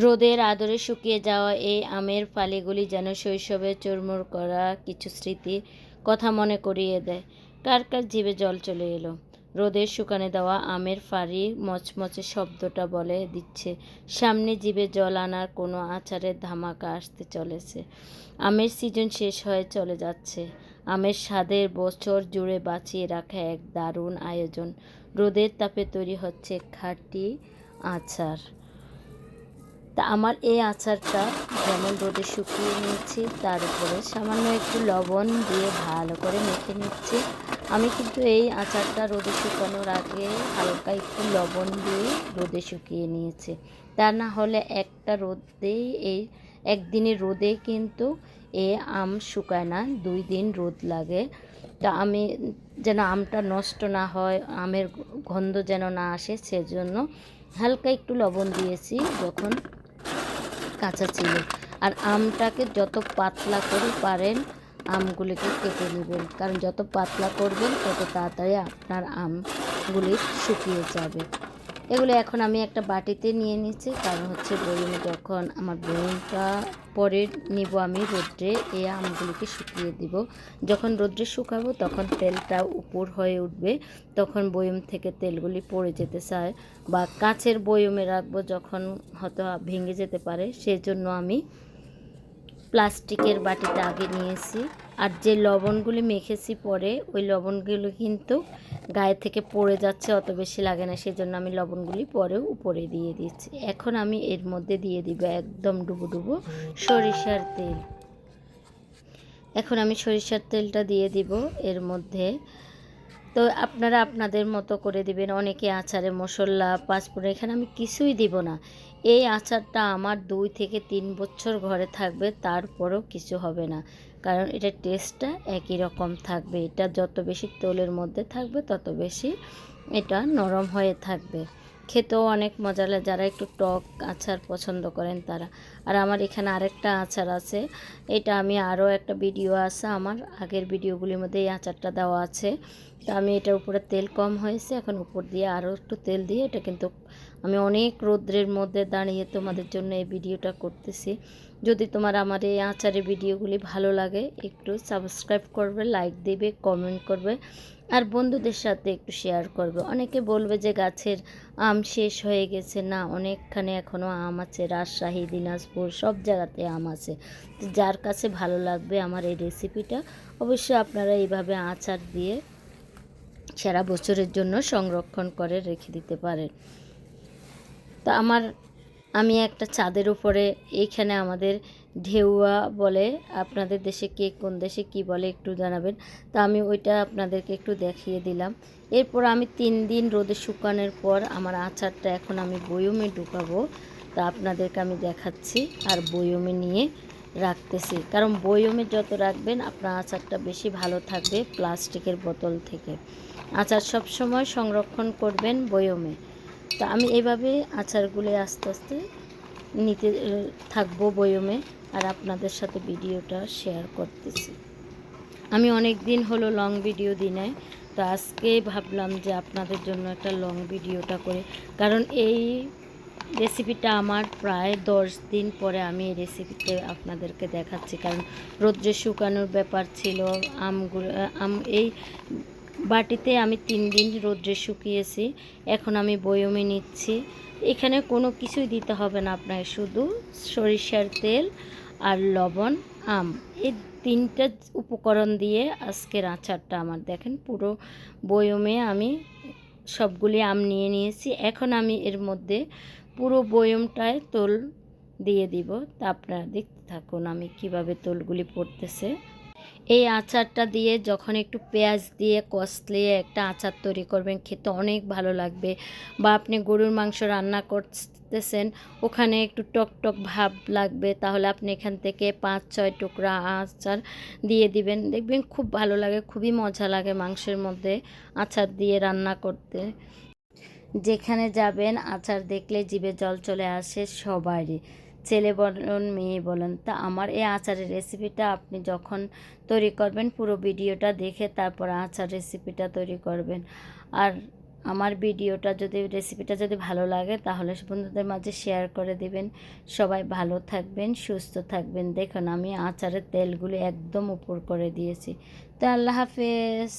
রোদের আদরে শুকিয়ে যাওয়া এই আমের ফালিগুলি যেন শৈশবে চুরমুর করা কিছু স্মৃতির কথা মনে করিয়ে দেয়। কার কার জিভে জল চলে এলো। রোদের শুকানে দেওয়া আমের ফালি মচমচে শব্দটা বলে দিচ্ছে সামনে জিভে জল আনার কোনো আচারের ধামাকা আসতে চলেছে। আমের সিজন শেষ হয়ে চলে যাচ্ছে। আমের স্বাদের বছর জুড়ে বাঁচিয়ে রাখা এক দারুণ আয়োজন। রোদের তাপে তৈরি হচ্ছে খাঁটি আচার। তা আমার এই আচারটা যেমন রোদে শুকিয়ে নিয়েছি, তার উপরে সামান্য একটু লবণ দিয়ে ভালো করে মেখে নিচ্ছি। আমি কিন্তু এই আচারটা রোদে শুকানোর আগে হালকা একটু লবণ দিয়ে রোদে শুকিয়ে নিয়েছি। তা না হলে একটা রোদেই একদিনের রোদে কিন্তু এ আম শুকায় না, 2 দিন রোদ লাগে। তা আমি যেন আমটা নষ্ট না হয়, আমের গন্ধ যেন না আসে, সেজন্য হালকা একটু লবণ দিয়েছি যখন কাঁচা ছিল। আর আমটাকে যত পাতলা করে পারেন আমগুলিকে কেটে নেবেন, কারণ যত পাতলা করবেন তত তাড়াতাড়ি আপনার আমগুলি শুকিয়ে যাবে। এগুলো এখন আমি একটা বাটিতে নিয়ে নিচ্ছি, কারণ হচ্ছে বয়মে যখন আমার বয়মটা পরে নিব আমি রোদ্রে, এই আমগুলিকে শুকিয়ে দিব। যখন রোদ্রে শুকাবো তখন তেলটা উপর হয়ে উঠবে, তখন বয়ম থেকে তেলগুলি পড়ে যেতে চায়, বা কাঁচের বয়মে রাখবো যখন হয়তো ভেঙে যেতে পারে, সেজন্য আমি প্লাস্টিকের বাটিতে আগে নিয়েছি। আর যে লবণগুলি মেখেছি পরে, ওই লবণগুলো কিন্তু গায়ে থেকে পড়ে যাচ্ছে, অত বেশি লাগে না, সেজন্য আমি লবণগুলি পরেও উপরে দিয়ে দিচ্ছি। এখন আমি এর মধ্যে দিয়ে দিব একদম ডুবো ডুবো সরিষার তেল। এখন আমি সরিষার তেলটা দিয়ে দিব এর মধ্যে। তো আপনারা আপনাদের মতো করে দিবেন। অনেকে আচারে মশলা, পাঁচফোড়ন, এখানে আমি কিছুই দিব না। এই আচারটা আমার 2 থেকে 3 বছর ঘরে থাকবে, তারপরেও কিছু হবে না, কারণ এটা টেস্টটা একই রকম থাকবে। এটা যত বেশি তেলের মধ্যে থাকবে তত বেশি এটা নরম হয়ে থাকবে, খেতেও অনেক মজা লাগে যারা একটু টক আচার পছন্দ করেন তারা। আর আমার এখানে আরেকটা আচার আছে, এটা আমি আরও একটা ভিডিও আছে আমার আগের ভিডিওগুলির মধ্যে এই আচারটা দেওয়া আছে। তো আমি এটার উপরে তেল কম হয়েছে, এখন উপর দিয়ে আরও একটু তেল দিয়ে, এটা কিন্তু আমি অনেক রৌদ্রের মধ্যে দাঁড়িয়ে তোমাদের জন্য এই ভিডিওটা করতেছি। যদি তোমার আমার এই আচারের ভিডিওগুলি ভালো লাগে, একটু সাবস্ক্রাইব করবে, লাইক দেবে, কমেন্ট করবে, আর বন্ধুদের সাথে একটু শেয়ার করবে। অনেকে বলবে যে গাছের আম শেষ হয়ে গেছে, না, অনেকখানে এখনও আম আছে, রাজশাহী, দিনাজপুর সব জায়গাতে আম আছে। তো যার কাছে ভালো লাগবে আমার এই রেসিপিটা, অবশ্যই আপনারা এইভাবে আচার দিয়ে সারা বছরের জন্য সংরক্ষণ করে রেখে দিতে পারেন। তো আমি একটা ছাদের উপরে, এইখানে আমাদের ঢেউয়া বলে, আপনাদের দেশে কে কোন দেশে কি বলে একটু জানাবেন। তা আমি ওইটা আপনাদেরকে একটু দেখিয়ে দিলাম। এরপর আমি 3 দিন রোদে শুকানোর পর আমার আচারটা এখন আমি বয়মে ঢুকাবো, তা আপনাদেরকে আমি দেখাচ্ছি। আর বয়মে নিয়ে রাখতেছি, কারণ বয়মে যত রাখবেন আপনার আচারটা বেশি ভালো থাকবে প্লাস্টিকের বোতল থেকে। আচার সব সময় সংরক্ষণ করবেন বয়মে। তা আমি এইভাবে আচারগুলো আস্তে আস্তে নিতে থাকবো বয়মে, আর আপনাদের সাথে ভিডিওটা শেয়ার করতেছি। আমি অনেক দিন হলো লং ভিডিও দিই নাই, তো আজকে ভাবলাম যে আপনাদের জন্য একটা লং ভিডিওটা করে, কারণ এই রেসিপিটা আমার প্রায় 10 দিন পরে আমি এই রেসিপিটা আপনাদেরকে দেখাচ্ছি, কারণ রোদ্রে শুকানোর ব্যাপার ছিল। এই বাটিতে আমি 3 দিন রোদ্রে শুকিয়েছি, এখন আমি বয়মে নিচ্ছি। এখানে কোনো কিছুই দিতে হবে না আপনাকে, শুধু সরিষার তেল আর লবণ, আম, এই 3টা উপকরণ দিয়ে আজকের আচারটা আমার। দেখেন পুরো বয়মে আমি সবগুলি আম নিয়ে নিয়েছি। এখন আমি এর মধ্যে পুরো বয়মটায় তোল দিয়ে দিব। তা আপনারা দেখতে থাকুন আমি কিভাবে তোলগুলি পড়তেছে। এই আচারটা দিয়ে যখন একটু পেঁয়াজ দিয়ে কষলিয়ে একটা আচার তৈরি করবেন, খেতে অনেক ভালো লাগবে। বা আপনি গরুর মাংস রান্না করতেছেন, ওখানে একটু টক টক ভাব লাগবে, তাহলে আপনি এখান থেকে 5-6 টুকরা আচার দিয়ে দিবেন, দেখবেন খুব ভালো লাগে, খুবই মজা লাগে মাংসের মধ্যে আচার দিয়ে রান্না করতে। যেখানে যাবেন আচার দেখলে জিভে জল চলে আসে সবারই, ছেলে বলেন মেয়ে বলেন। তা আমার এই আচারের রেসিপিটা আপনি যখন তৈরি করবেন পুরো ভিডিওটা দেখে তারপর আচার রেসিপিটা তৈরি করবেন। আর আমার ভিডিওটা যদি রেসিপিটা যদি ভালো লাগে তাহলে বন্ধুদের মাঝে শেয়ার করে দিবেন। সবাই ভালো থাকবেন, সুস্থ থাকবেন। দেখুন আমি আচারের তেলগুলি একদম উপর করে দিয়েছি। তো আল্লাহ হাফেজ।